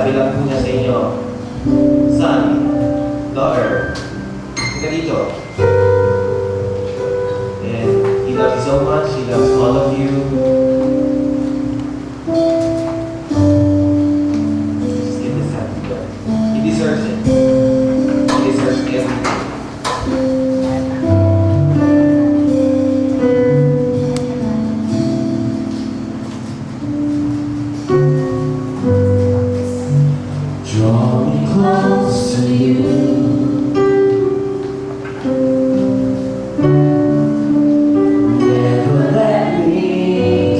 sabi lang po niya sa inyo, son, daughter, tika dito. And He loves you so much. He loves all of you. Just give this happy to God. He deserves it. He deserves everything. Draw me close to you. Never let me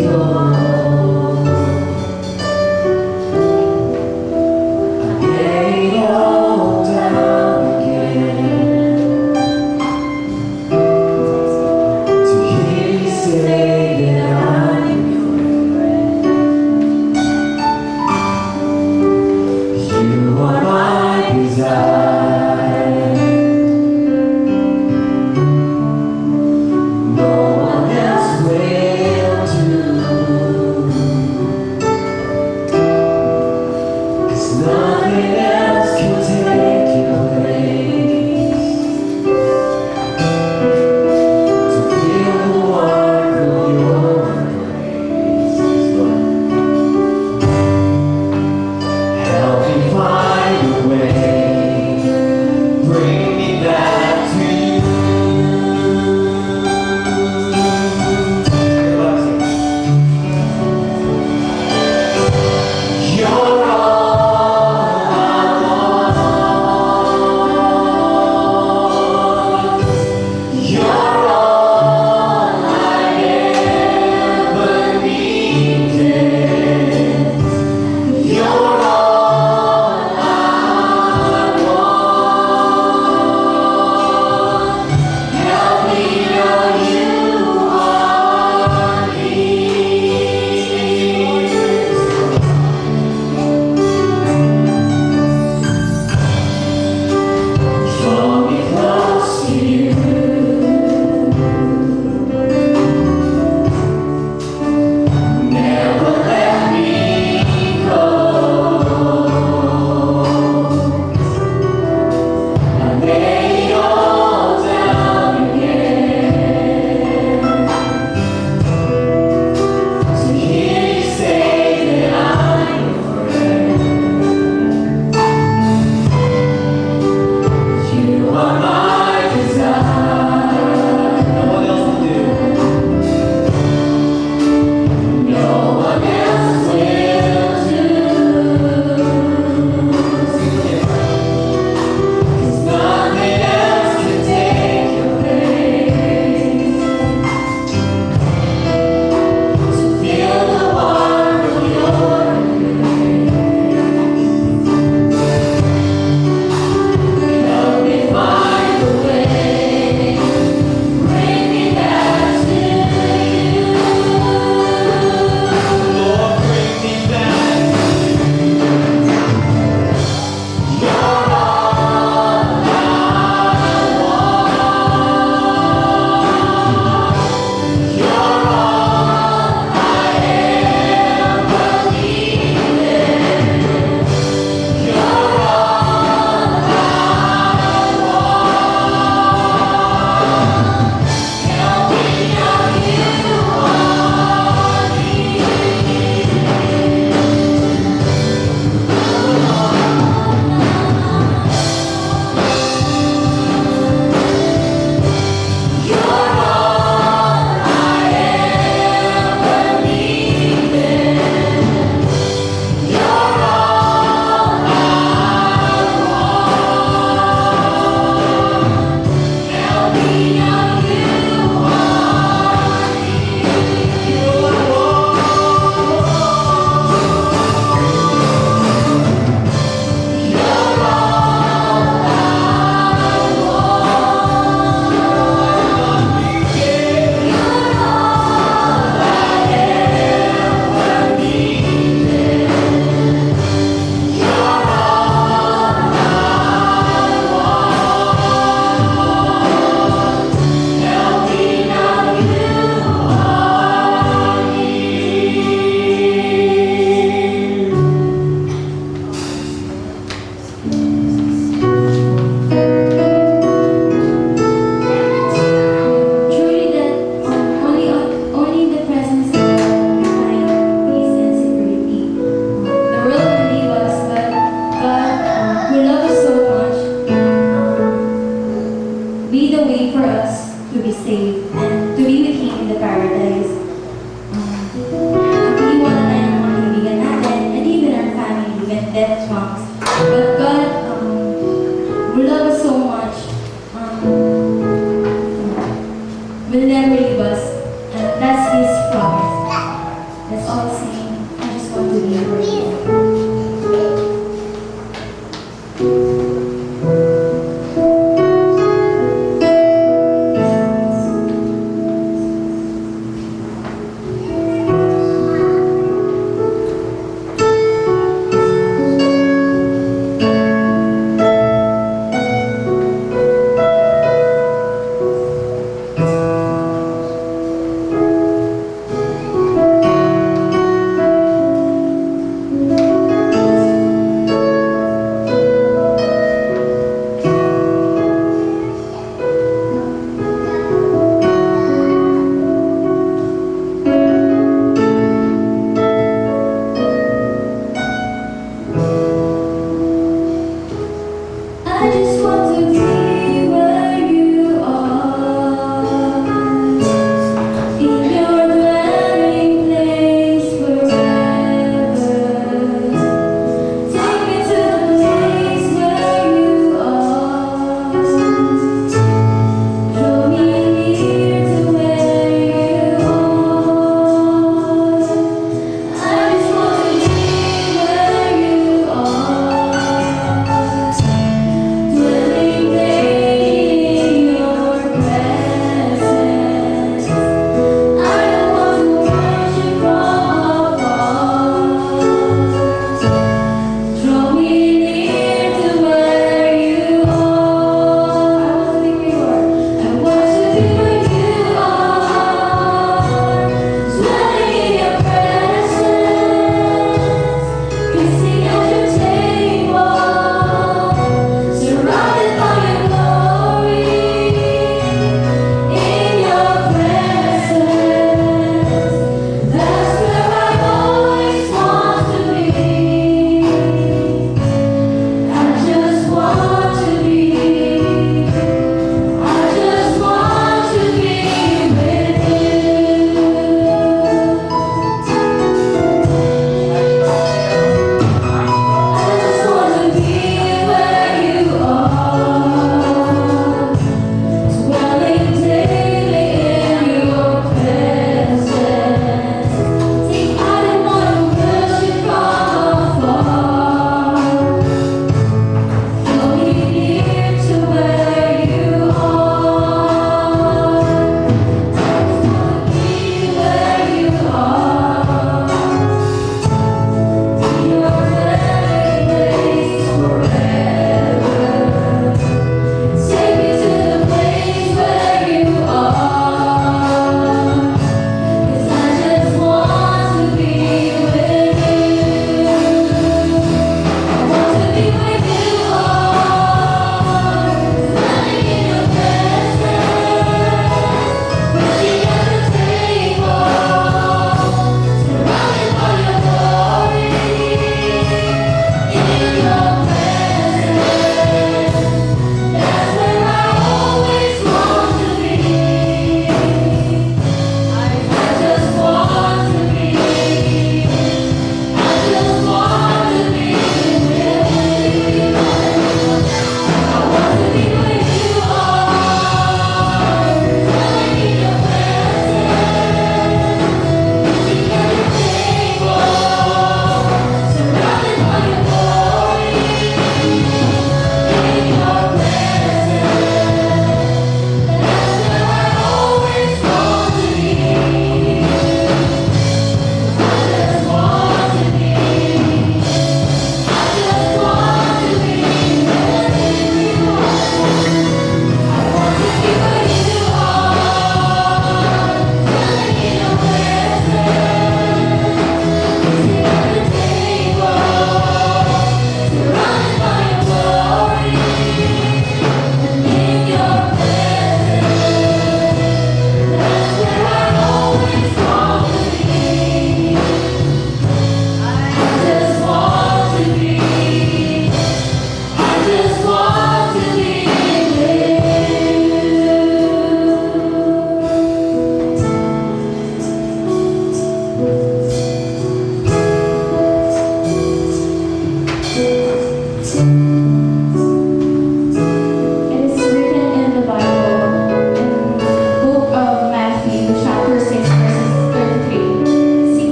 His promise. Let's all sing. I just want to be with you.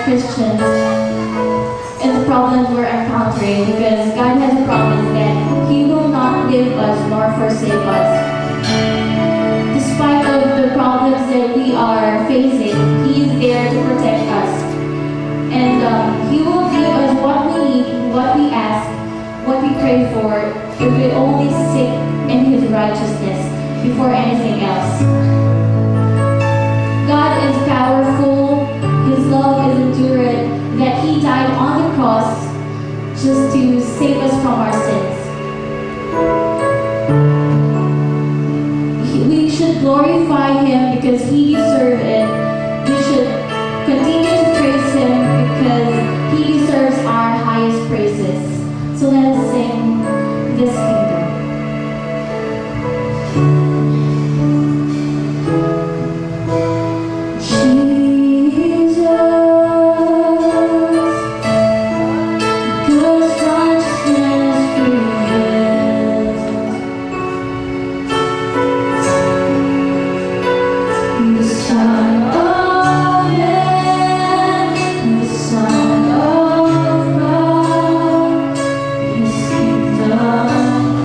Christians and the problems we're encountering, because God has promised that He will not leave us nor forsake us. Despite of the problems that we are facing, He is there to protect us. And He will give us what we need, what we ask, what we pray for, if we only seek in His righteousness before anything else. God is powerful, His love is enduring, that He died on the cross just to save us from our sins. We should glorify Him because He deserves it. We should continue to praise Him because He deserves our highest praises. So let us sing this kingdom. Son of God, His kingdom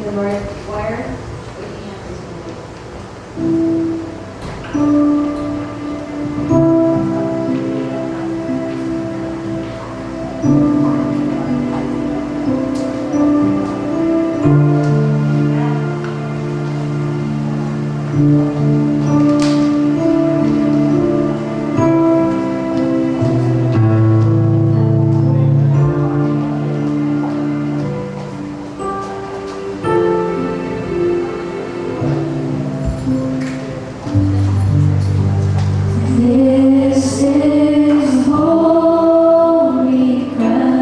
the Lord choir. This is holy ground.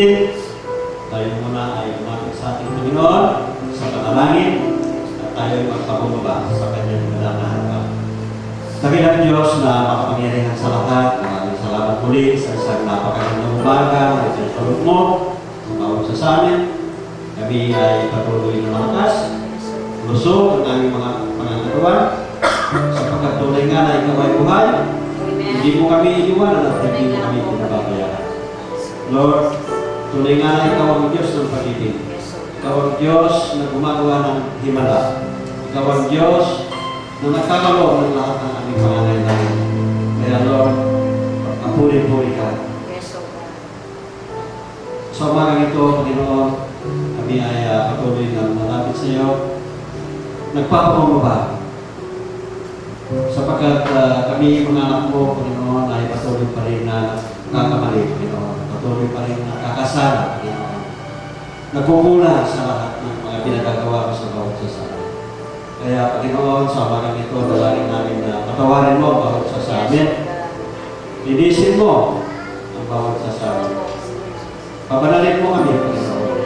kapatid, tayo muna ay umapit sa ating Panginoon sa panalangin at tayo ay magpabumaba sa kanyang magandang harapan. Dakilang Diyos na makapangyarihan sa lahat, maraming salamat muli sa isang napakagandang umaga na itinutulog mo sa bawat sa amin. Kami ay patuloy na malakas, lusog ang aming mga pangangatuan, sapagkat tunay nga na ikaw ay buhay. Hindi mo kami iniwanan at hindi mo kami pinababayaan. Lord, tunay nga na ikaw ang Diyos ng pag-ibig. Ikaw ang Diyos na gumagawa ng himala. Ikaw ang Diyos na nagkakaloob ng lahat ng aming pangangailangan. Kaya Lord, pagpapuri-puri ka. Sa umagang ito, Panginoon, kami ay patuloy na malapit sa iyo. Nagpapabumaba. Sapagkat kami, mga anak mo, Panginoon, ay patuloy pa rin na kakamali, Panginoon. Patuloy pa rin na kakasala, Panginoon. Nagkukulang sa lahat ng mga pinagagawa ko sa bawat sasama. Kaya, Panginoon, sa umagang ito, dalangin namin na patawarin mo bawat sasama. Linisin mo ang bawat sasama. Pabanalin mo kami, Panginoon,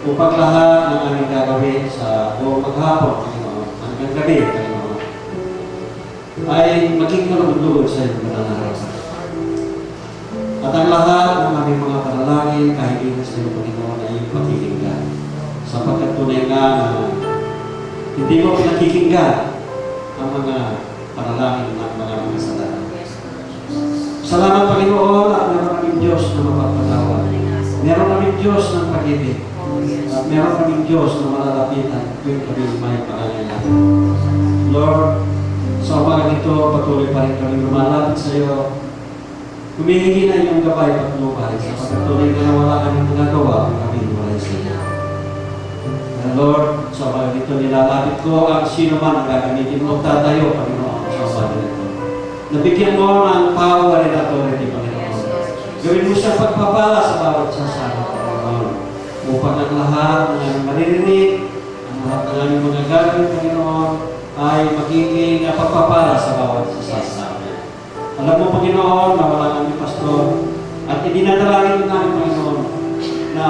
upang lahat ng aming gagawin sa buong maghapon, Panginoon, hanggang gabi, Panginoon, ay maging kalugod-lugod sa iyong pananarasan. At ang lahat ng aming mga panalangin, kahit hindi sa iyong Panginoon, ay iyong pakikinggan. Sapagkat tunay nga na hindi mo pinakikinggan ang mga panalangin ng mga kasalanan. Salamat, Panginoon, at meron kaming Diyos na mapagpatawa. Meron kaming Diyos ng pag-ibig. At meron kaming Diyos na malalapitan tuwing kami may pangangailangan. Lord, sa umagang ito, patuloy pa rin kami lumalapit sa iyo. Humihingi na iyong gabay at lumay sa pagkatuloy na wala kaming magagawa kung kami walay sa iyo. Lord, sa umagang ito, nilalapit ko ang sino man ang gagamitin mo. Tatayo, Panginoon, sa umagang ito. Nabigyan mo ng power and authority, Panginoon. Gawin mo siyang pagpapala sa bawat sasama, Panginoon. Upang ang lahat ng aming maririnig, ang lahat ng aming mga gagawin, Panginoon, ay magiging pagpapala sa bawat sasama. Alam mo, Panginoon, na wala kami pastor, at idinadalangin ko namin, Panginoon, na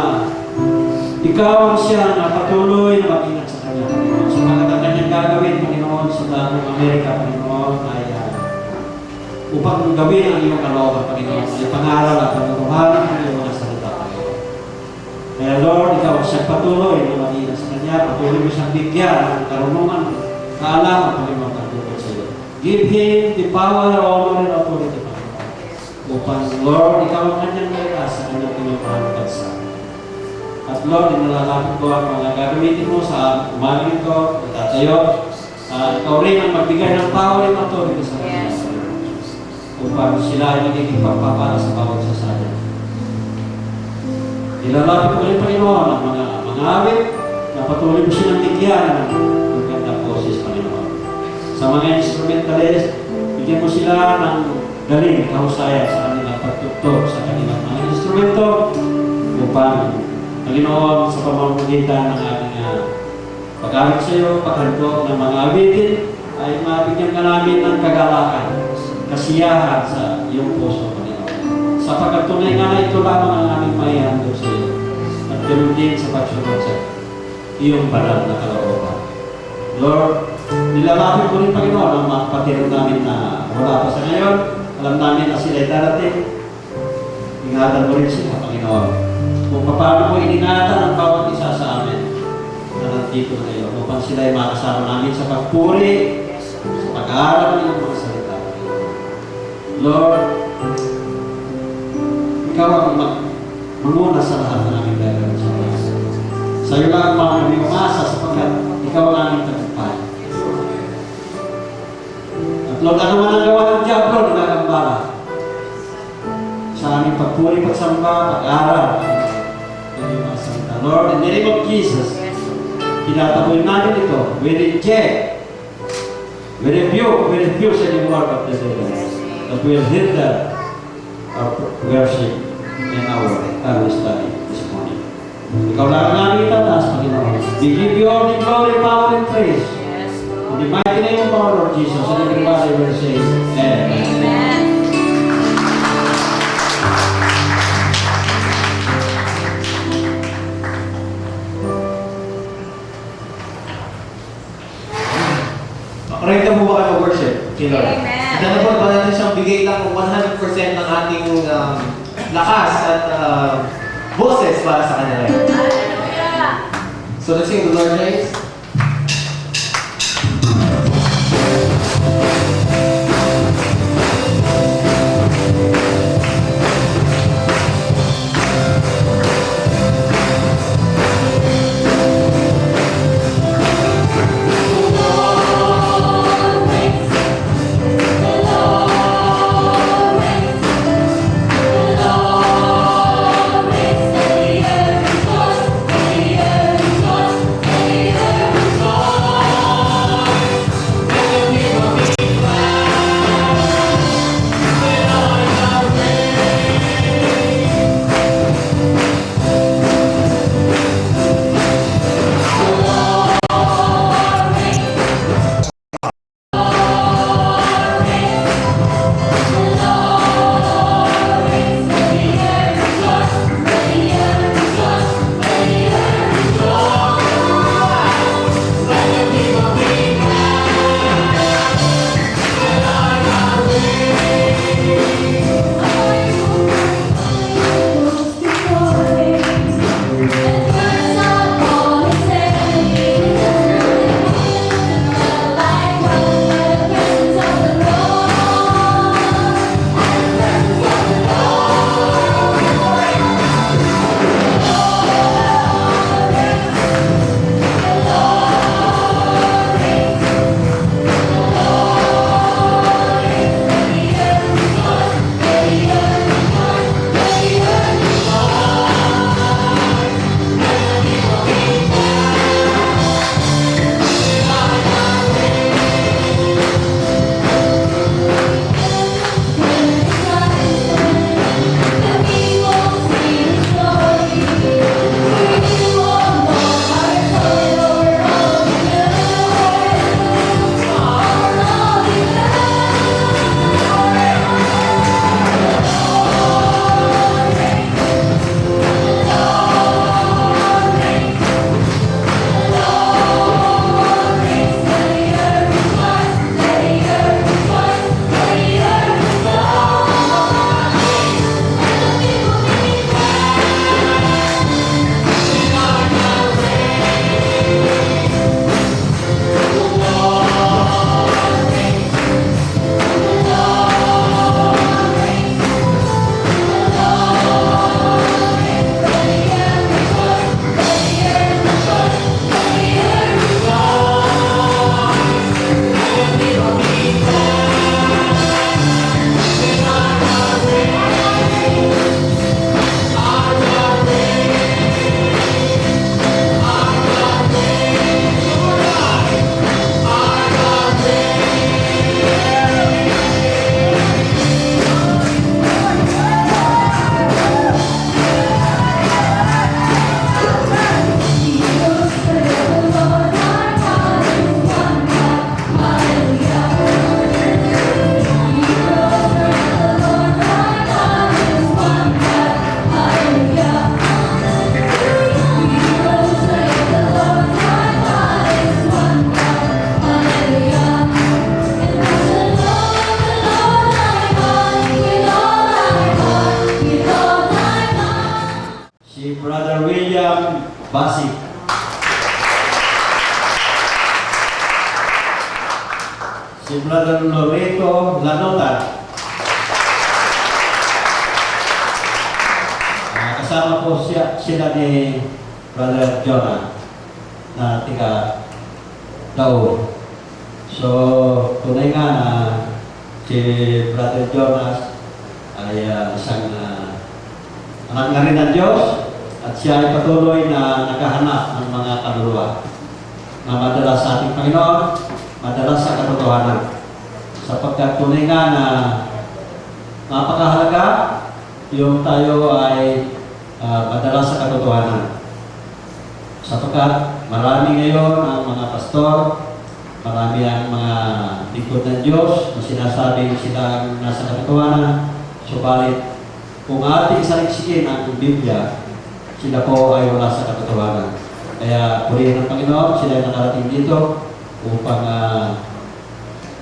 ikaw ang siya na patuloy na mag-ingat sa kanya, Panginoon. Sa mga kanyang gagawin, Panginoon, sa dating Amerika, Panginoon, ay upang gawin ang iyong kalooban, Panginoon, ay pangaral at pagkukuhanan ng iyong mga salita, Panginoon. Kaya Lord, ikaw ang siyang patuloy na mag-ingat sa kanya, patuloy mo siyang bigyan ng karunungan, kaalaman, Panginoon, pagkukuhan sa iyo. Give him the power, honor, and authority, Panginoon. Upang, Lord, ikaw ang kanyang mayroon sa kanyang pinagpahan bansa. At Lord, inalalapit ko ang mga gagamitin mo sa umagang ito, tatayo, ikaw rin ang magbigay ng power and authority sa kanya. Upang sila ay magiging pagpapala sa bawat sasaya. Ilalapit ko rin, Panginoon, ang mga awit na patuloy mo silang bigyan ng magandang boses, Panginoon. Sa mga instrumentalist, bigyan mo sila ng galing, kahusayan sa kanilang pagtugtog, sa kanilang mga instrumento, upang, Panginoon, sa pamamagitan ng ating pag-awit sa iyo, paghandog ng mga awitin, ay mabigyan ka namin ng kagalakan, kasiyahan sa iyong puso, Panginoon. Sapagkat tunay nga na ito lamang ang aming maihandog sa iyo. At ganoon din sa pagsunod sa iyong banal na kalooban. Lord, nilalapit ko rin, Panginoon, ang mga kapatid namin na wala pa sa ngayon. Alam namin na sila ay darating. Ingatan mo rin sila, Panginoon. Kung paano mo iningatan ang bawat isa sa amin na nandito na ngayon. Upang sila ay makasama namin sa pagpuri, sa pag-aaral ng mga salita. Lord, ikaw ang manguna sa lahat ng aming gagawin sa mga. Sa iyo lang ang mga aming umasa sapagkat ikaw ang aming tagumpay. At Lord, ano man ang gawa ng Diablo, nagagambala sa aming pagpuri, pagsamba, pag-aaral ng iyong mga salita. Lord, in the name of Jesus, tinataboy namin ito. We reject, we refuse any word of the devil that will hinder our worship and our Bible study this morning. Ikaw lang ang aming itatas, Panginoon. We give you all the glory, power, and praise. In the mighty name of our Lord Jesus, and everybody will say, Amen. Okay, Lord. Amen. At ano po, ba natin siyang bigay lang 100% ng ating lakas at boses para sa kanila. Hallelujah. So let's sing the Lord praise. Basig. Si Brother Loreto Lanota. Kasama po sila ni Brother Jonah na tiga Tao. So, tunay nga na si Brother Jonas ay isang anak na rin ng Diyos at siya ay patuloy na naghahanap ng mga kaluluwa na madala sa ating Panginoon, madala sa katotohanan. Sapagkat tunay nga na napakahalaga yung tayo ay madala sa katotohanan. Sapagkat marami ngayon ang mga pastor, marami ang mga lingkod ng Diyos na sinasabing silang nasa katotohanan. Subalit, kung ating saliksikin ang Biblia, sila po ay wala sa katotohanan. Kaya purihin ng Panginoon, sila ay nakarating dito upang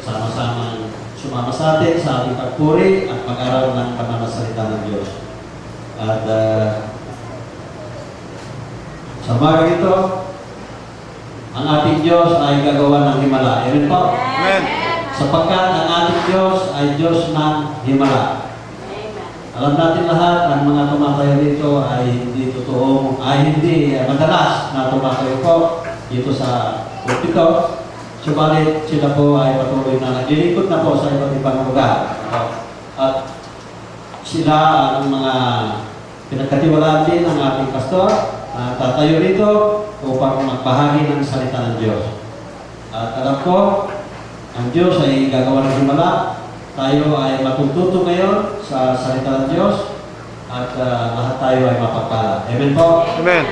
sama-samang sumama sa atin sa ating pagpuri at pag-aral ng banal na salita ng Diyos. At sa umaga ito, ang ating Diyos ay gagawa ng himala. Amen po? Amen. Sapagkat ang ating Diyos ay Diyos ng himala. Alam natin lahat, ang mga tumatayo dito ay hindi totoo, ay hindi madalas na tumatayo po dito sa pulpito. Subalit sila po ay patuloy na naglilingkod na po sa iba't ibang lugar. At sila ang mga pinagkatiwalaan din ng ating pastor na tatayo rito upang magbahagi ng salita ng Diyos. At alam ko, ang Diyos ay gagawa ng himala. Tayo ay matututo ngayon sa salita ng Diyos at lahat tayo ay mapagpala. Amen po? Amen.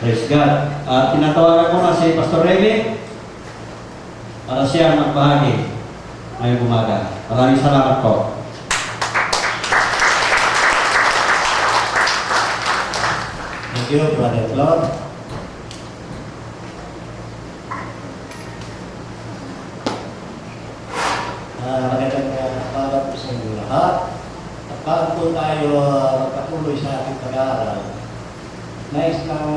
Praise God. At tinatawagan ko na si Pastor Remy para siya magbahagi ngayong umaga. Maraming salamat po. Thank you, Brother Claude. Magandang araw po sa inyo lahat. At bago po tayo magpatuloy sa ating pag-aaral, nais lang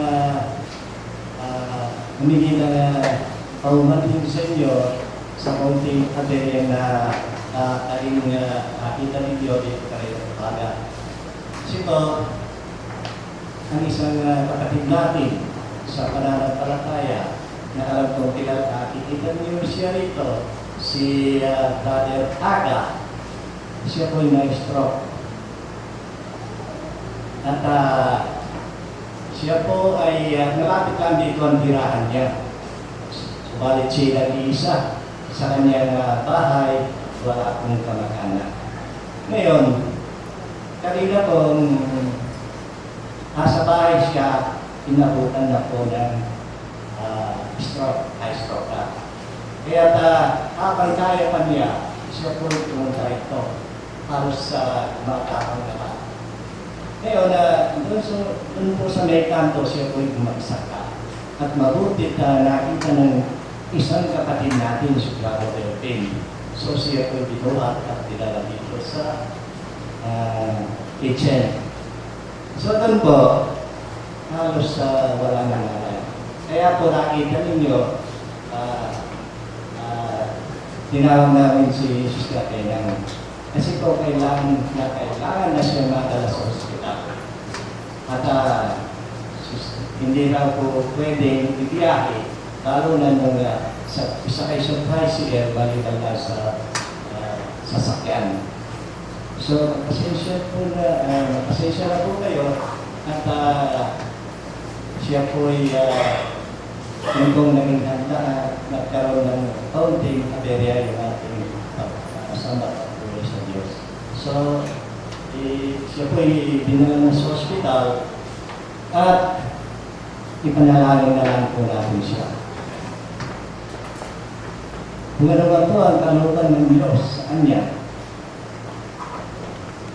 humingi ng paumanhin sa inyo sa konting aderya na ating nakita ninyo dito kayo sa umaga. Kasi ito, ang isang kapatid natin sa pananampalataya na alam kong nakikita niyo siya rito, si Brother Aga. Siya po ay na-stroke. At siya po ay malapit lang dito ang tirahan niya. Subalit siya isa sa kanyang bahay, wala akong kamag-anak. Ngayon, kanina pong nasa bahay siya, inabutan na po ng high stroke na. Kaya habang kaya pa niya, siya po pumunta ito para sa mga taong naman. Ngayon, doon po sa may kanto, siya po bumagsaka. At mabuti nakita ng isang kapatid natin, si Brother Delpin. So siya po binuhat at dinala dito sa kitchen. So doon po, halos wala nang alay. Kaya po nakita ninyo, tinawag namin si Sister Kenang. Kasi po kailangan na siya madala sa ospital. At hindi raw po pwedeng ibiyahe, lalo na nung isa kay tricycle, balikan na sa sasakyan. So, pasensya na po kayo at siya po ay yung kong naging handa nagkaroon ng kaunting aberya yung ating kasama patuloy sa Diyos. So, siya po ay dinala sa ospital at ipanalangin na lang po natin siya. Kung ano ba po ang kalooban ng Diyos sa kanya,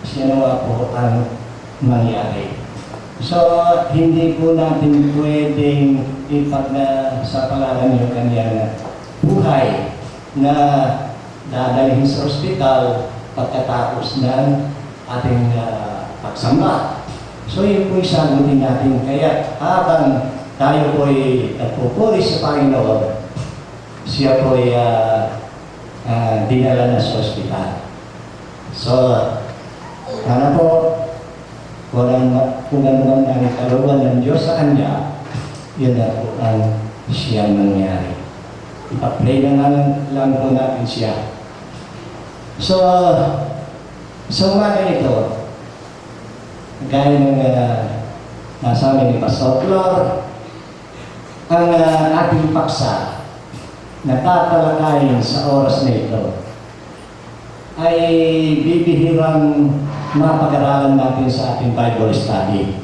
siya nawa po ang mangyari. So, hindi po natin pwedeng sa pangalan yung kanyang buhay na dadalhin sa ospital pagkatapos ng ating pagsamba. So, yun po isagutin natin. Kaya habang tayo po ay nagpupuri sa Panginoon, siya po ay dinala na sa ospital. So, sana po, kung ano ang kalooban ng Diyos sa kanya, yun na po ang siyang nangyari. Ipa-pray na lang po natin siya. So, sa umaga ito, gaya ng nasabi ni Pastor Flor, ang ating paksa na tatalakayin sa oras na ito ay bibihirang mapag-aralan natin sa ating Bible study.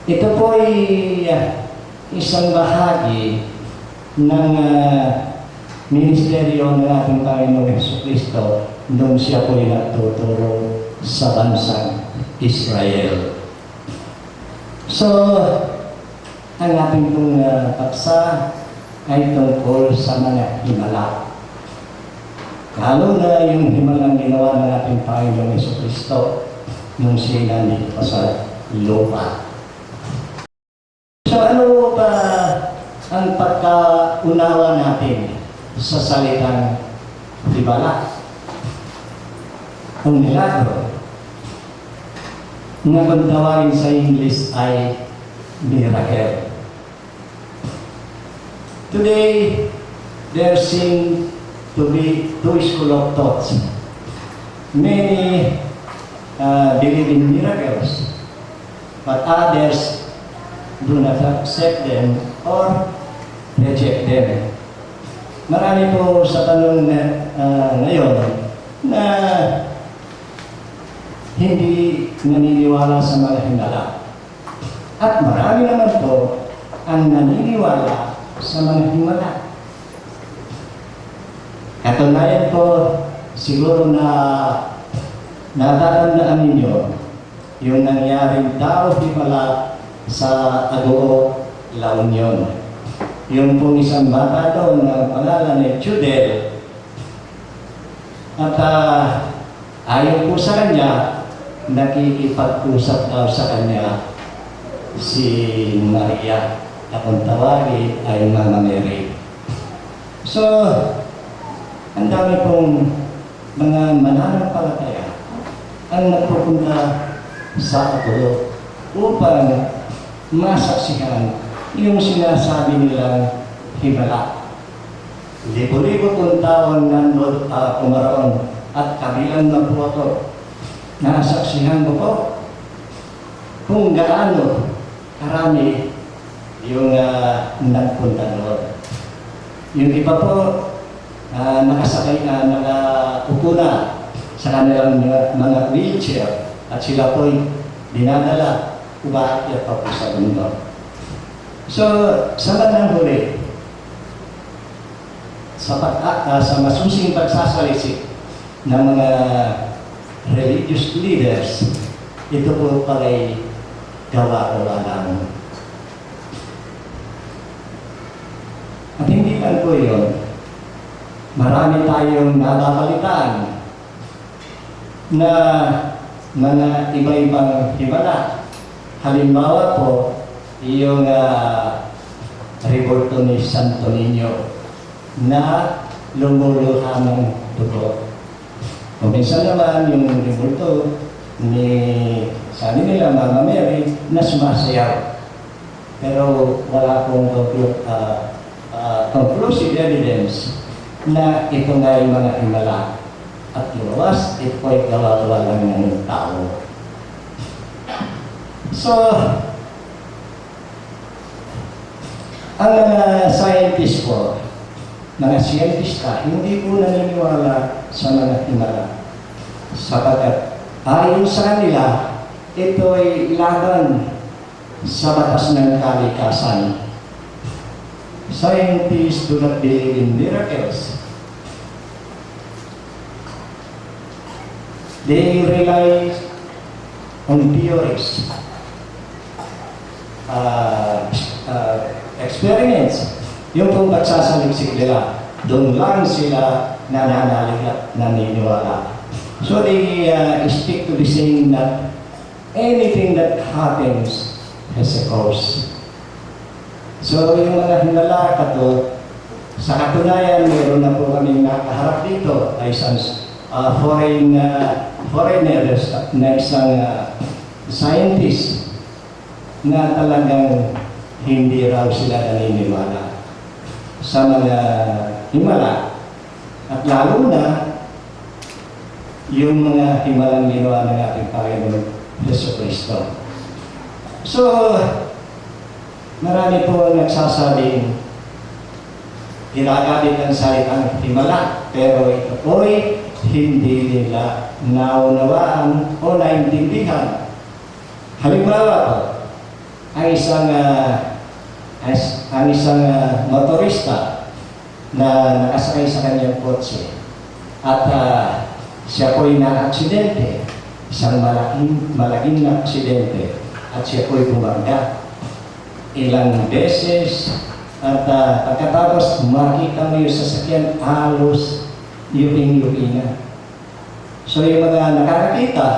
Ito po ay isang bahagi ng ministeryo ng ating Panginoong Jesucristo nung siya po ay nagtuturo sa bansang Israel. So, ang ating pong paksa ay tungkol sa mga himala. Lalo na yung himalang ginawa ng ating Panginoong Jesucristo nung siya nandito pa sa lupa. So ano ba ang pagkaunawa natin sa salitang himala? Ang milagro na kung tawagin sa English ay miracle. Today, there seem to be two school of thoughts. Many believe in miracles, but others do not accept them or reject them. Marami po sa tanong na, ngayon na hindi naniniwala sa mga himala. At marami naman po ang naniniwala sa mga himala. Katunayan po, siguro na natatandaan ninyo yung nangyaring tao himala sa Agoo, La Union. Yung pong isang bata doon na pangalan ni Judel. At ayon po sa kanya, nakikipag-usap daw sa kanya si Maria. Akong tawagin ay Mama Mary. So, ang dami pong mga mananampalataya ang nagpupunta sa Agoo upang masaksihan yung sinasabi nilang himala. Libo-libo pong taon nandun kumaroon at kabilang na po ako. Nasaksihan ko po kung gaano karami yung nagpunta doon. Yung iba po nakasakay na, nakaupo na sa kanilang mga wheelchair at sila po'y dinadala umakyat pa po sa mundo. So, sa bandang huli, sa masusing pagsasalisik ng mga religious leaders, ito po pala'y gawa-gawa lang. At hindi lang po yun, marami tayong nababalitaan na mga iba-ibang himala. Halimbawa po, yung revolto ni Santo Niño na lumuluha ng dugo. O minsan naman yung revolto ni sabi nila Mama Mary na sumasayaw. Pero wala pong conclusive evidence na ito nga yung mga himala. At luwas, ito ay gawa-gawa lang ng tao. So, ang mga scientists po, mga siyentista, hindi po naniniwala sa mga himala. Sapagkat ayon sa kanila, ito ay laban sa batas ng kalikasan. Scientists do not believe in miracles. They rely on theories, experiments. Yung pong pagsasaliksik nila, doon lang sila nananalig at naniniwala. So they stick to the saying that anything that happens has a cause. So yung mga himala kato, sa katunayan, meron na po kami nakaharap dito ay isang foreigners na isang scientist na talagang hindi raw sila naniniwala sa mga himala. At lalo na yung mga himalang ginawa ng ating Panginoon Jesucristo. So, marami po nagsasabing ginagamit ang salitang himala, pero ito po'y hindi nila naunawaan o naintindihan. Halimbawa po, ang isang motorista na nakasakay sa kanyang kotse at siya po'y na-aksidente, isang malaking na aksidente, at siya po'y bumangga ilang beses at pagkatapos makita mo yung sasakyan halos yuping-yupi na. So yung mga nakakita,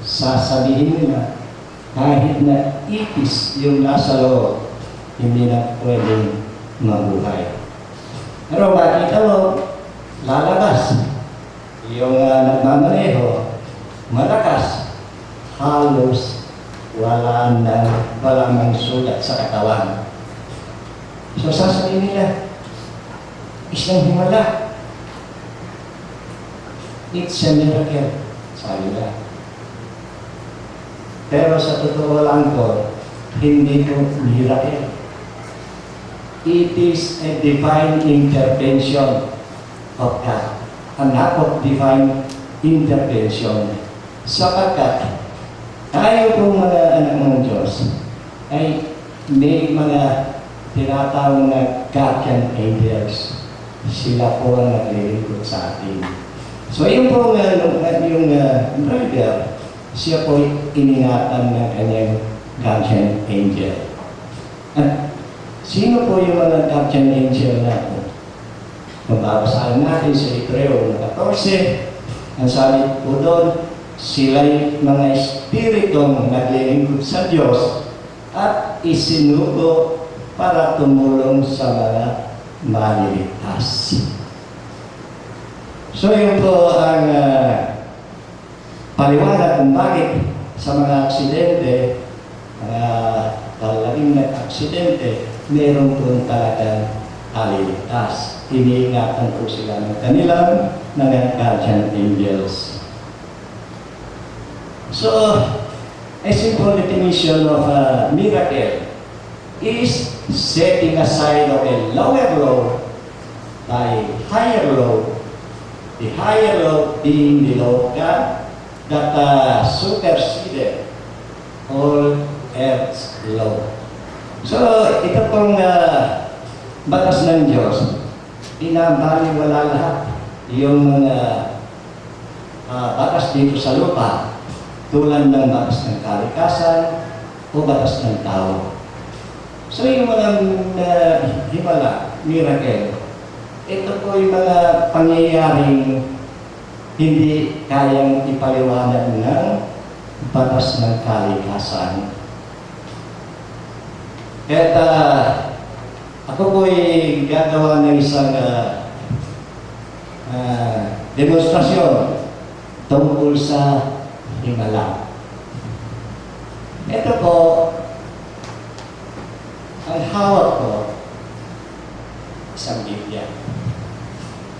sasabihin nila, kahit na ipis yung nasa loob, hindi na pwedeng mabuhay. Pero makita mo, lalabas. Yung nagmamaneho, malakas, halos wala nang sugat sa katawan. So sasabihin nila, isang himala. It's a miracle, sabi nila. Pero sa totoo lang po, hindi po miracle. It is a divine intervention of God. An act of divine intervention. Sapagkat tayo po mga anak ng Diyos ay may mga tinatawag na guardian angels. Sila po ang naglilingkod sa atin. So yung po yung brother, siya po iningatan ng kanyang guardian angel. At sino po yung mga guardian angel natin? Kung babasahin natin sa Hebreo 14, ang sabi po doon, sila'y mga espiritong naglilingkod sa Diyos at isinugo para tumulong sa mga maliligtas. So yun po ang paliwanag kung bakit sa mga aksidente, mga talagang aksidente, meron po talagang aliligtas. Iniingatan po sila ng kanilang mga guardian angels. So, a simple definition of a miracle is setting aside of a lower law by higher law, the higher law being the law of God that superseded all earth's law. So, ito pong batas ng Diyos, pinabaliwala lahat yung mga batas dito sa lupa, tulad ng batas ng kalikasan o batas ng tao. So yung mga himala, miracle, ito po yung mga pangyayaring hindi kayang ipaliwanag ng batas ng kalikasan. At ako po ay gagawa ng isang demonstrasyon tungkol sa himala. Ito po, ang hawak ko, isang Biblia.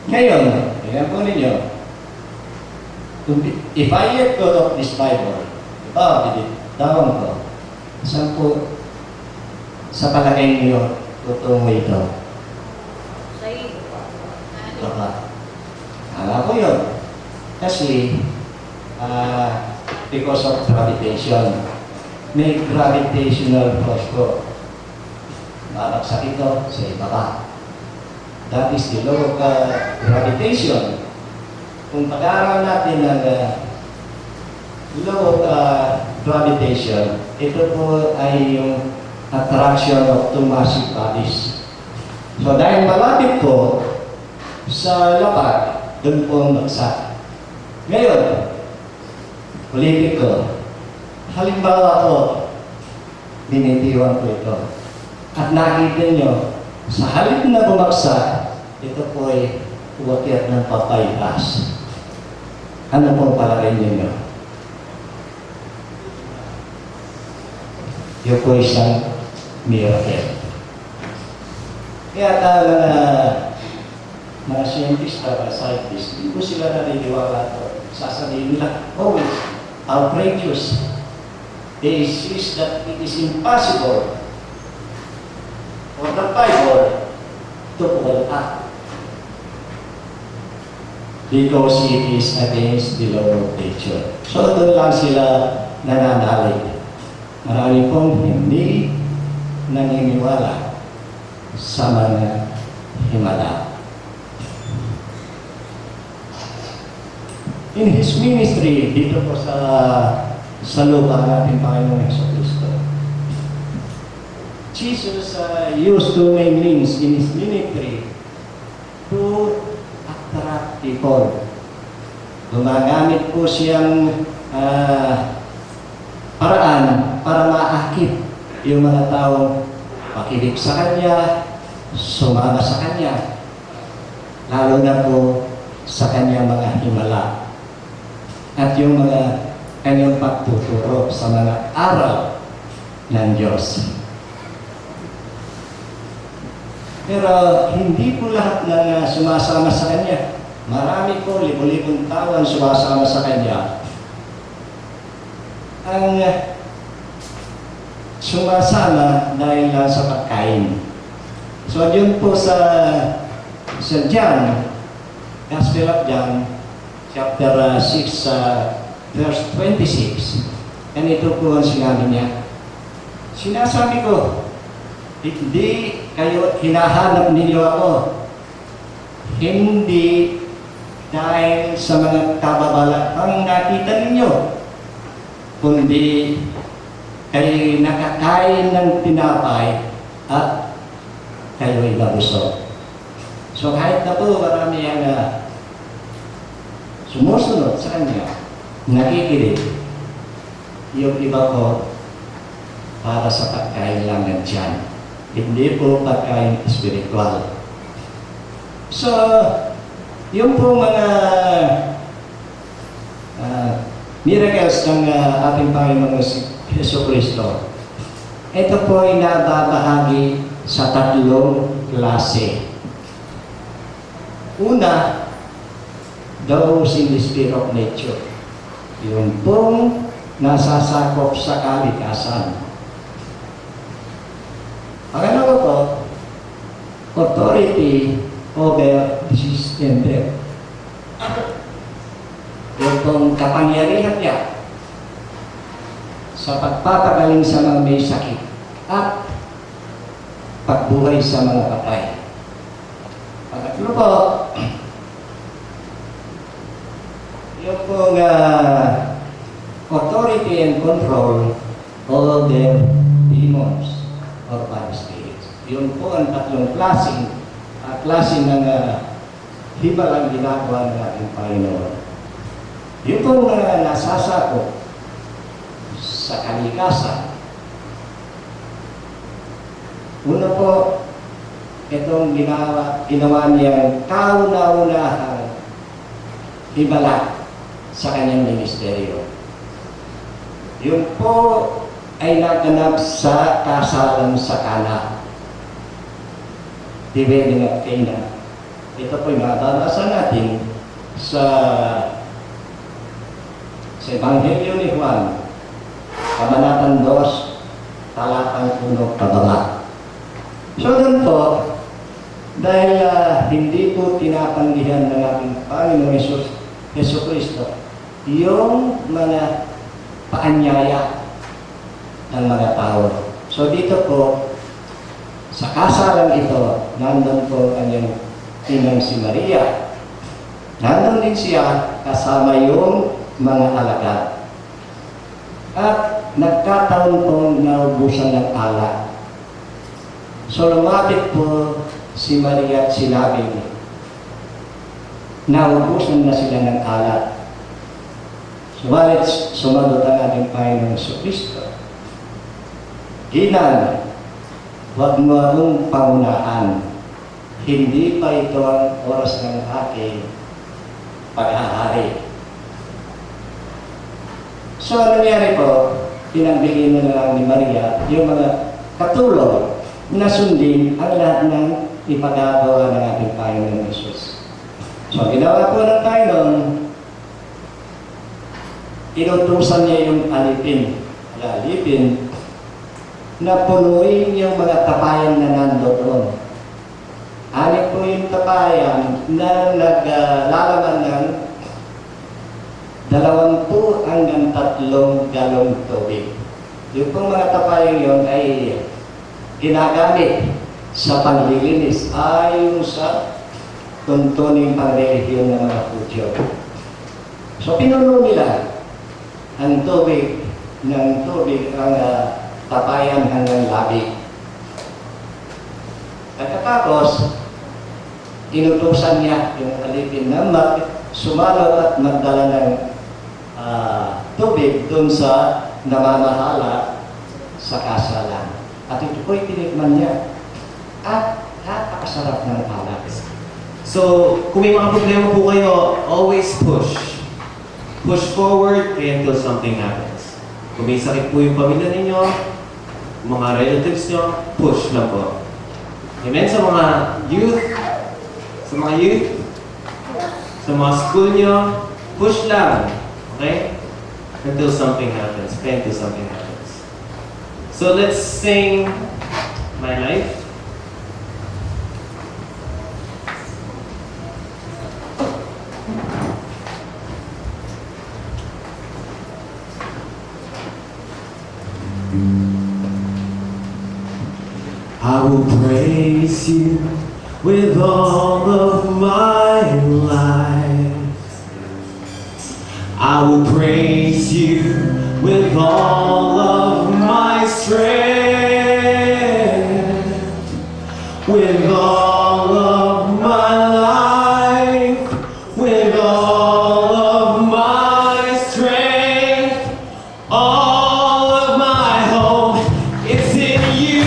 Ngayon, tingnan po ninyo, if I had got of this Bible, bitawan ko, saan po sa palagay niyo totoo ito? Baka. Alam ko yun. Kasi, because of gravitation, may gravitational force ko. Babagsak ito sa ibaba. That is the law of gravitation. Kung pag-aaral natin ng law of gravitation, ito po ay yung attraction of two massive bodies. So dahil malapit po sa lapag, doon po ang bagsak. Ngayon, ulitin ko, halimbawa ko, binitiwan ko ito. At nakita nyo, sa halip na bumagsak, ito po ay uwakyat ng papaytas. Ano pong palagay ninyo? Yung po isang miracle. Kaya mga scientista, mga scientists, hindi po sila naniniwala ito. Sasabihin nila, oh, outrageous. They insist that it is impossible for the Bible to pull up because it is against the law of nature. So doon lang sila nananalig. Marami pong hindi naniniwala sa mga himala. In His ministry, dito po sa lupa natin Panginoong Jesucristo, Jesus used two main means in His ministry to practical. Gumagamit po siyang paraan para maakit yung mga taong makinig sa Kanya, sumama sa Kanya, lalo na po sa Kanyang mga himala at yung mga Kanyang pagtuturo sa mga aral ng Diyos. Pero hindi po lahat ng sumasama sa Kanya. Marami po, libo-libong tao ang sumasama sa Kanya. Ang sumasama dahil lang sa pagkain. So, yun po sa John, Gospel of John, chapter 6, verse 26. Ganito po ang sinabi niya. Sinasabi ko, hindi kayo hinahanap ninyo ako. Hindi dahil sa mga kababalakang nakita ninyo, kundi kayo nakakain ng tinapay at kayo'y nabusog. So kahit na po marami ang sumusunod sa Kanya, nakikinig, yung iba po para sa pagkain lang ng tiyan. Hindi po pagkain espiritual. So, yung po mga miracles ng ating Panginoong Jesucristo, ito po ay nababahagi sa tatlong klase. Una, those in the spirit of nature. Yung pong nasasakop sa kalikasan. Pangalawa po, authority over disease and death. Yung pong kapangyarihan niya sa pagpapagaling sa mga may sakit at pagbuhay sa mga patay. Pangatlo po, yung pong authority and control over demons or bad spirits. Yun po ang tatlong klase ng hibalang ginagawa ng ating Panginoon. Yung pong nasasakop sa kalikasan. Una po, itong ginawa niyang kauna-unahang hibala sa kanyang ministeryo. Yung po ay naganap sa kasalan sa Kana. The wedding of Cana. Ito po yung nababasa natin sa Ebanghelyo ni Juan, Kabanatang 2, talatang 1 pababa. So doon po, dahil hindi po tinatanggihan ng ating Panginoong Jesucristo yung mga paanyaya ng mga tao. So dito po, sa kasalang ito, nandun po kanyang inang si Maria. Nandun din siya kasama yung mga alagad. At nagkataon pong naubusan ng alak. So lumapit po si Maria at sinabi niya, naubusan na sila ng alak. Subalit sumagot ang ating Panginoong Jesucristo, Ginang, huwag mo akong pangunahan. Hindi pa ito ang oras ng aking paghahari. So, ano nangyari po? Pinagbigyan na lang ni Maria yung mga katulong na sundin ang lahat ng ipagagawa ng ating Panginoon Jesus. So, ginawa po ng Panginoon, inutusan niya yung alipin na punuin yung mga tapayan na nandoon. Anik po yung tapayan na naglalaman ng 20 hanggang 3 galong tubig. Yung pong mga tapayan yun ay ginagamit sa paglilinis ayon sa tuntuning pangrelihiyon ng mga Hudyo. So pinuno nila ang tubig ang tapayan hanggang labi. Pagkatapos, inutusan niya yung alipin na sumalot at magdala ng tubig doon sa namamahala sa kasalan. At ito po'y tinikman niya. At napakasarap ng alak. So, kung may mga problema po kayo, always push. Push forward until something happens. Kung may sakit po yung pamilya ninyo, mga relatives nyo, push lang po. Amen? Sa mga youth, sa mga school nyo, push lang. Okay? Until something happens. Pray until something happens. So let's sing My Life. I will praise you with all of my life. I will praise you with all of my strength, with all of my life, with all of my strength, all of my hope. It's in you.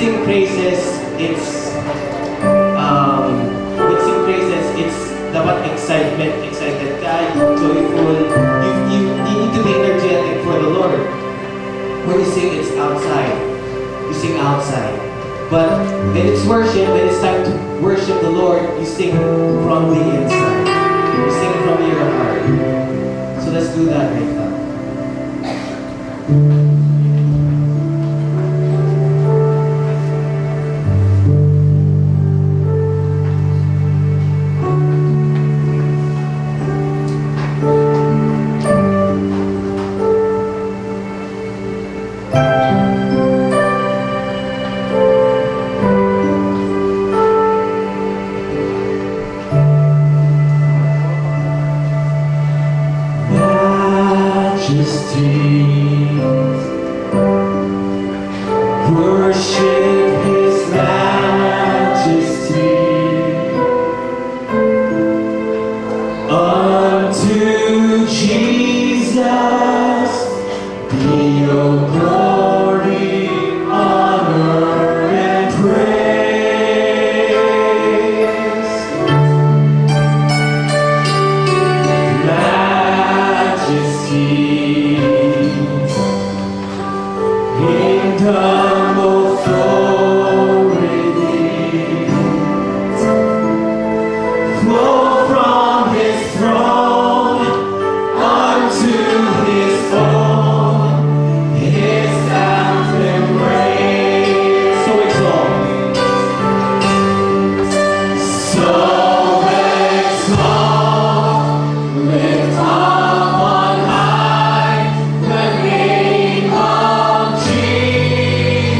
sing praises, it's dapat excited ka, joyful. You need to be energetic for the Lord. When you sing, it's outside. You sing outside. But when it's worship, when it's time to worship the Lord, you sing from the inside. You sing from your heart. So let's do that right now. Majesty, worship His majesty. Unto Jesus be all glory, honor, and praise. Majesty, kingdom, authority, flow from His throne unto His throne, His anthem reigns. So exalt, lift up on high the name of Jesus.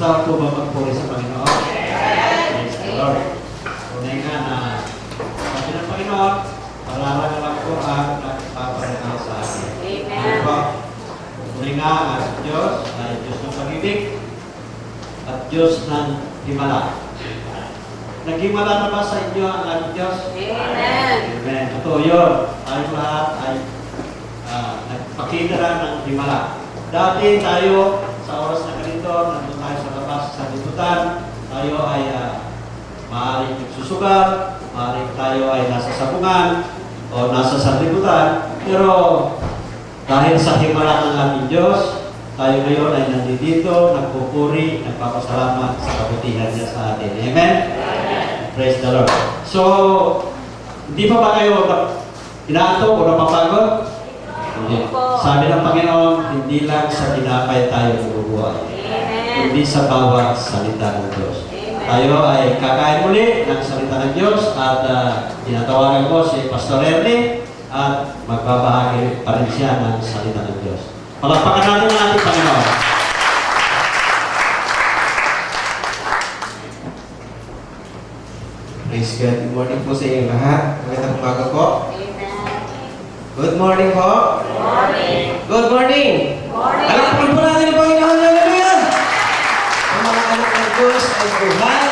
Masarap po ba magpuri sa Panginoon? Praise the Lord. Tunay nga na sabi ng Panginoon, palaran lang po ang nagpaparanal sa akin. Amen. Tunay nga ang Diyos ay Diyos ng pag-ibig at Diyos ng himala. Naghimala na ba sa inyo ang ating Diyos? Amen. Amen. Totoo yun. Tayo lahat ay nagpakidara ng himala. Dati tayo, sa oras na ganito, nandun tayo sa labas sa liputan, tayo ay maaaring nagsusugal, maaaring tayo ay nasa sabungan o nasa sanlibutan, pero dahil sa himala ng ating Diyos, tayo ngayon ay nandito, nagpupuri, nagpapasalamat sa kabutihan niya sa atin. Amen? Praise the Lord. So, hindi pa ba kayo inaantok o napapagod? Hindi. Sabi ng Panginoon, hindi lang sa tinapay tayo bubuhay, hindi sa bawat salita ng Diyos. Tayo ay kakain muli ng salita ng Diyos at tinatawagan ko si Pastor Ernie at magbabahagi pa rin siya ng salita ng Diyos. Palakpakan natin ang ating Panginoon. Praise God. Good morning po sa inyo lahat. Magandang umaga po. Amen. Good morning po. Morning. Good morning. Morning. Alakpan po natin ang Panginoon. Hallelujah! Ang mga anak ng Diyos ay buhay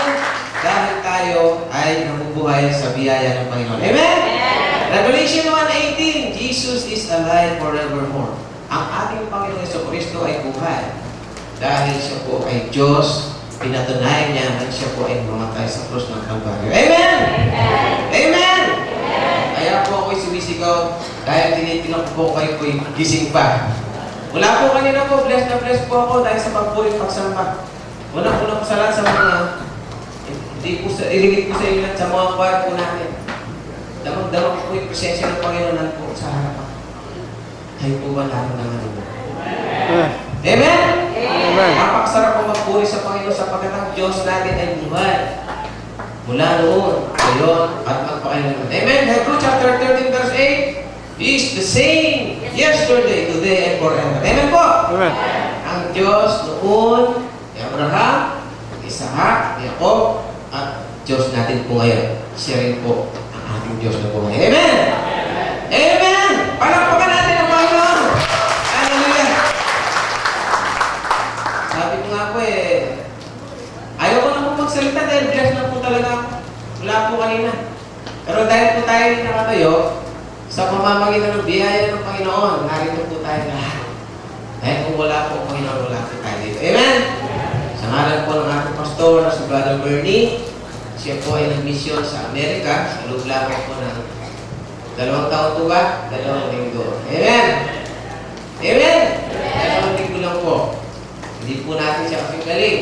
dahil tayo ay nabubuhay sa biyaya ng Panginoon. Amen? Revelation 1:18, Jesus is alive forevermore. Ang ating Panginoon Jesucristo ay buhay dahil siya po ay Diyos. Pinatunayan niya na siya po ay mamatay sa krus ng Kalbaryo. Amen! Amen! Kaya po ako'y sumisigaw dahil tinitingnan po kayo po'y gising pa. Wala po kanina po, bless na bless po ako dahil sa pagpuri pagsamba. Unang-unang po sa lahat sa mga iligid ko sa inyo sa mga choir po natin. Damang-damang po yung presensya ng Panginoon po sa harapan. Kayo po ba naramdaman mo? Amen? Amen. Napakasarap po magpuri sa Panginoon sapagkat ang Diyos natin ay buhay. Mula noon, ngayon, at magpakailanman. Amen? Hebrews chapter 13 verse 8, He is the same yesterday, today, and forever. Amen po? Amen. Ang Diyos noon, Abraham, Isaac, Jacob, at Diyos natin po ngayon. Siya rin po ang ating Diyos na po ngayon. Amen! Amen! Palakpakan natin ang Panginoon! Hallelujah! Sabi ko nga po ayaw ko na po magsalita dahil blessed na po talaga ako. Wala po kanina. Pero dahil po tayo nakatayo, sa pamamagitan ng biyaya ng Panginoon, narito po tayo lahat. Dahil kung wala po ang Panginoon, wala po tayo dito. Amen? Sa ngalan po ng ating pastor na si Brother Bernie, siya po ay nag-mission sa Amerika, sa loob lamang po ng 2 taon po ba? 2 linggo. Amen? Amen? 2 linggo lang po. Hindi po natin siya kasing galing.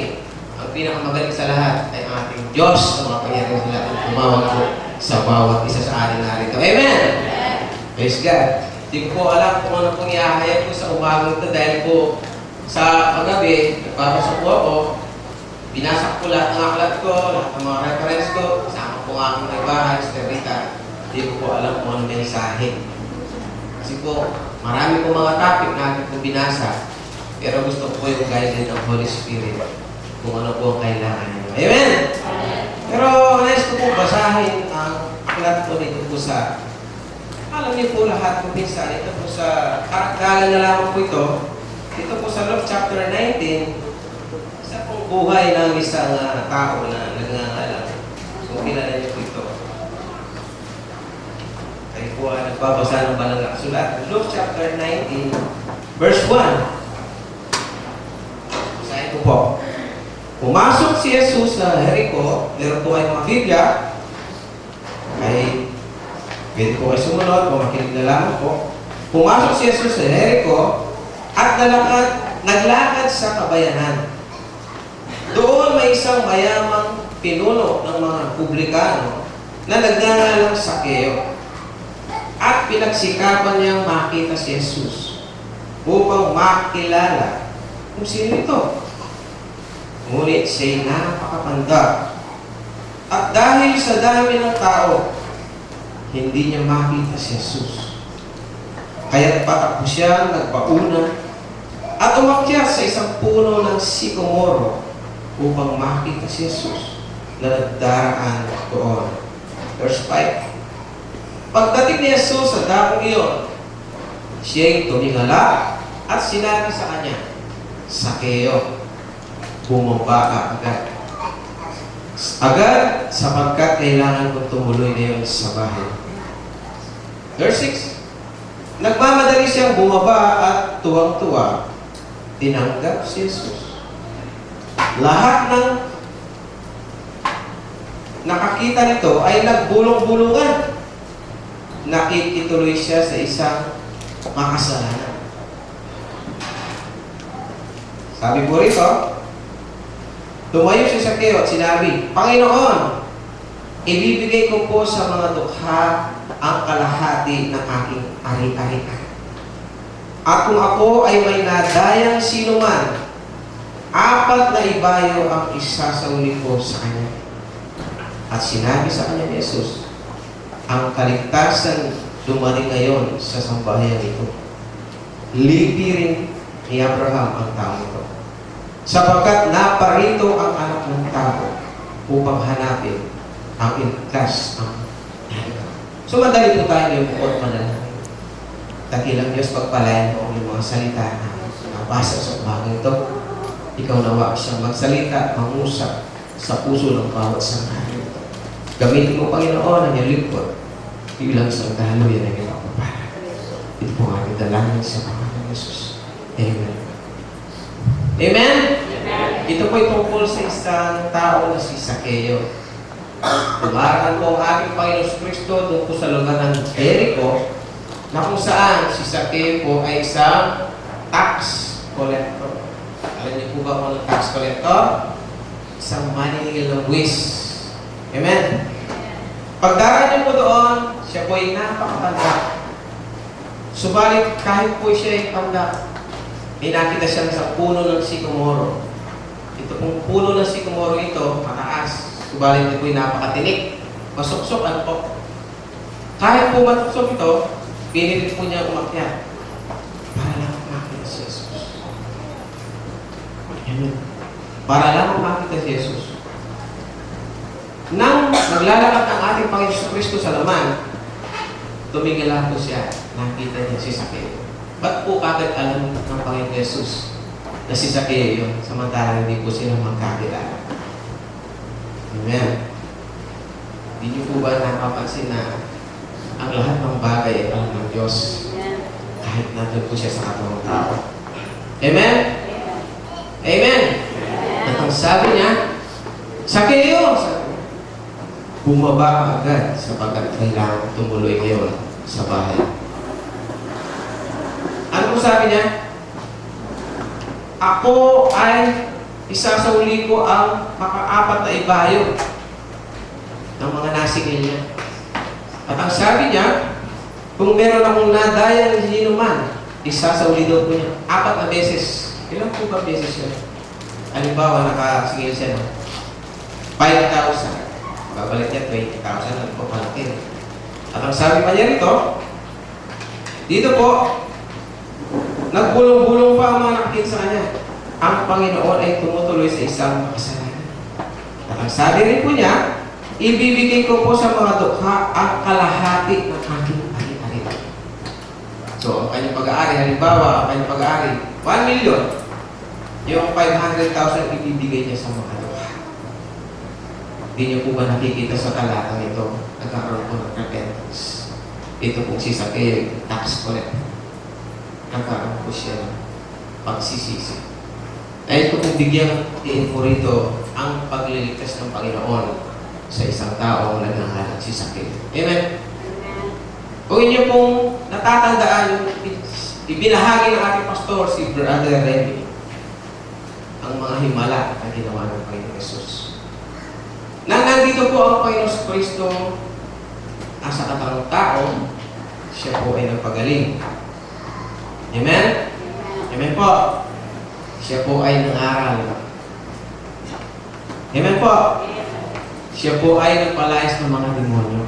Ang pinakamagaling sa lahat ay ang ating Diyos sa mga pangyarihan sa lahat. Tumawag po sa bawat isa sa atin narito. Amen? Praise God. Hindi ko po alam kung ano pong iahayag ko sa umagang ito dahil po sa kagabi, nagpapasok po ako, binasak ko lahat ng aklat ko, lahat ng mga reference ko, kasama po ang aking nagbahay, Sister Rita. Hindi ko po alam kung ano mensahe. Kasi po, marami po mga topic na aking po binasa. Pero gusto ko po yung guidance ng Holy Spirit kung ano po ang kailangan nyo. Amen? Pero nais ko po basahin ang aklat ko dito po sa, alam niyo po lahat po minsan, ito po sa, karagdagan na lamang po ito, ito po sa Luke chapter 19, isa pong buhay ng isang tao na nagngangalang. So, kilala niyo po ito. Kayo po nagbabasa ng banal na kasulat. Luke chapter 19, verse 1. Ito po. Pumasok si Jesus sa Jericho, meron po kayong mga Biblia, ay pwede po kayo sumunod, kung makinig na lang po. Pumasok si Jesus sa Jericho at naglakad sa kabayanan. Doon may isang mayamang pinuno ng mga publikano na nagngangalang Sakeo. At pinagsikapan niyang makita si Jesus upang makilala kung sino ito. Ngunit siya'y napakapanda. At dahil sa dami ng tao, hindi niya makita si Jesus. Kaya't patakbo siya, nagpauna, at umakyat sa isang puno ng sikomoro upang makita si Jesus na nagdaraan doon. Verse 5. Pagdating ni Jesus sa dakong iyon, siya'y tumingala at sinabi sa kanya, Sakeo, bumaba ka agad. Agad sapagkat kailangan kong tumuloy ngayon sa bahay. Verse 6. Nagmamadali siyang bumaba at tuwang-tuwa, tinanggap si Jesus. Lahat ng nakakita nito ay nagbulong-bulungan. Nakikituloy siya sa isang makasalanan. Sabi po rito, tumayo si Sakeo at sinabi, Panginoon, ibibigay ko po sa mga dukha ang kalahati ng aking ari-arian. At kung ako ay may nadayang sinuman, 4 na ibayo ang isasauli ko sa kanya. At sinabi sa kanya ni Jesus, ang kaligtasan dumating ngayon sa sambahayan ito. Lipi rin ni Abraham ang tao ito. Sapagkat naparito ang anak ng tao upang hanapin ang iligtas ng tao. So madali po tayo yung bukod manalangin. Dakilang Diyos, pagpalayan mo ang mga salita na nabasa sa umagang ito. Ikaw nawa siyang magsalita, mangusap sa puso ng bawat sanghahan ito. Gamitin mo, Panginoon, ang iyong lingkod bilang sandalo yan ang iyong kapapara. Ito po ang ating dalangin sa pangalan ng Jesus. Amen. Amen? Ito po ay tungkol sa isang tao na si Sakeo. Dumaragan po ang ating Panginoon Kristo doon po sa lugar ng Jericho, na kung saan si Sakeo po ay isang tax collector. Alam niyo po ba kung ang tax collector? Isang maniningil ng buwis. Amen? Pagdaraan niyo po doon, siya po ay napakatanda. Subalit kahit po siya ay tanda, may nakita siya sa puno ng sikomoro. Ito pong puno ng sikomoro ito, mataas. Subalit ito po ay napakatinik. Masuksok, ano po? Kahit po masuksok ito, pinilit po niya umakyat para lang makita si Jesus. Amen. Para lang makita si Jesus. Nang naglalakad ang ating Panginoon Kristo sa laman, tumingala po siya. Nakita niya si Sakeo. Ba't po kagad alam ng Panginoon Jesus na si Sakeo yun, samantalang hindi po sila magkakilala? Amen. Hindi niyo po ba napapansin na ang lahat ng bagay ay alam ng Diyos kahit nandun po siya sa katawang tao? Amen? Amen? At ang sabi niya, Sakeo! Bumaba ka agad sapagkat kailangan tumuloy ngayon sa bahay. Ano po sabi niya? Ako ay isasauli ko ang maka-4 na ibayo ng mga nasingil niya. At ang sabi niya, kung meron akong nadaya ng sinuman, isasauli daw po niya 4 na beses. Ilan po ba beses yun? Halimbawa, nakasingil siya ng 5,000. Babalik niya 20,000 at po malaki. At ang sabi pa niya rito, dito po, nagbulong-bulong pa ang mga nakakita sa kanya. Ang Panginoon ay tumutuloy sa isang makasalanan. At ang sabi rin po niya, ibibigay ko po sa mga dukha ang kalahati ng aking ari-ari. So, ang kanyang pag-aari, halimbawa, ang kanyang pag-aari, 1 million. Yung 500,000 ibibigay niya sa mga dukha. Hindi niyo po ba nakikita sa talatang ito, nagkakaroon po ng repentance. Ito pong si Sakeo, tax collector. Nagkaroon po siya ng pagsisisi. Dahil ito pong bigyang tiin po rito ang pagliligtas ng Panginoon sa isang taong nagngangalang si Sakeo. Amen? Kung inyo pong natatandaan yung ibinahagi ng ating pastor, si Brother Remy, ang mga himala na ginawa ng Panginoon Jesus. Nang nandito po ang Panginoon Kristo nasa katawang tao, siya po ay nagpagaling. Amen? Amen po. Siya po ay nangaral. Amen po. Siya po ay nagpalayas ng mga demonyo.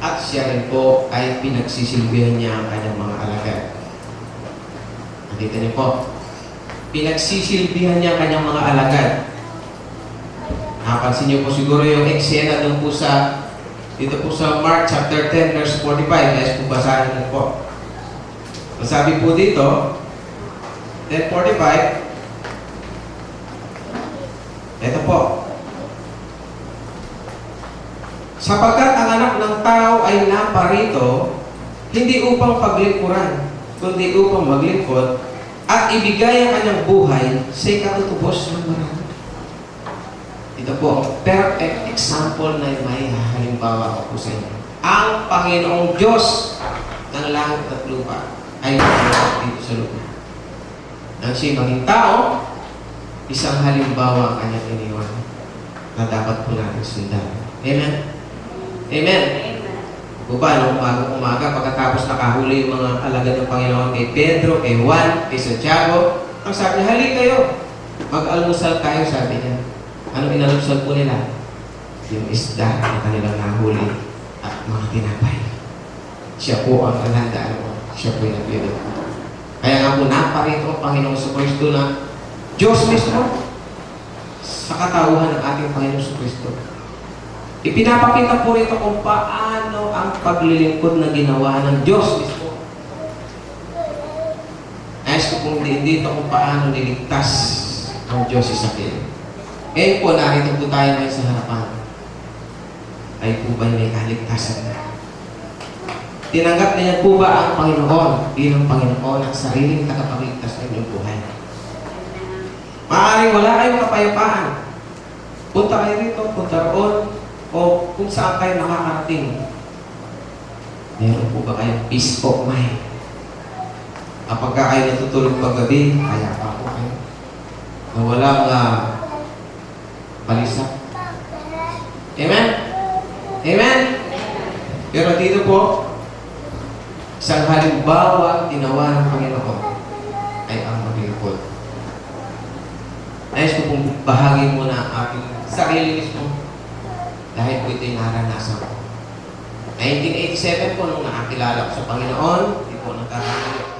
At siya rin po ay pinagsisilbihan niya ang kanyang mga alagad. Nakita niyo po. pinagsisilbihan niya ang kanyang mga alagad. Napansin niyo po siguro yung eksena doon po sa dito po sa Mark chapter 10 verse 45. Yes po, basahin niyo po. Sabi po dito, 10:45, ito po. Sapagkat ang anak ng tao ay naparito, hindi upang paglingkuran, kundi upang maglingkod, at ibigay ang kanyang buhay sa ikatutubos ng marami. Ito po, perfect example na may halimbawa ko po sa inyo. Ang Panginoong Diyos ng langit at lupa ay nakikita dito sa lupa. Nang siya maging tao, isang halimbawa ang kanyang iniwan na dapat po natin sundan. Amen? Amen? O ba, nung umaga, pagkatapos nakahuli yung mga alagad ng Panginoon kay Pedro, kay Juan, kay Santiago, ang sabi niya, hali kayo, mag-almusal tayo, sabi niya. Ano inalusal po nila? Yung isda na kanilang nahuli at mga tinapay. Siya po ang alanda, siya po yung nagbibig. Kaya nga po, naparito ang Panginoon sa Kristo na Diyos mismo sa katauhan ng ating Panginoon sa Kristo. Ipinapakita po rito kung paano ang paglilingkod na ginawa ng Diyos mismo. Nais ko pong dito kung paano niligtas ang Diyos sa sakit. Ngayon po, narito po tayo ngayon sa harapan. Ay po ba may kaligtasan na? Tinanggap niya po ba ang Panginoon bilang Panginoon at sariling tagapagligtas ng inyong buhay? Maaaring wala kayong kapayapaan. Punta kayo rito, punta roon, o kung saan kayo nakakarating. Meron po ba kayong peace of mind? Kapag kayo natutulog paggabi, kaya pa po kayo. Na walang balisa. Amen? Amen? Pero dito po, isang halimbawa ginawa ng Panginoon ay ang maglingkod. Nais ko pong bahagi muna ang aking sarili mismo dahil po ito'y naranasan ko. 1987 po nung nakakilala ko sa Panginoon, hindi po nagkakamali.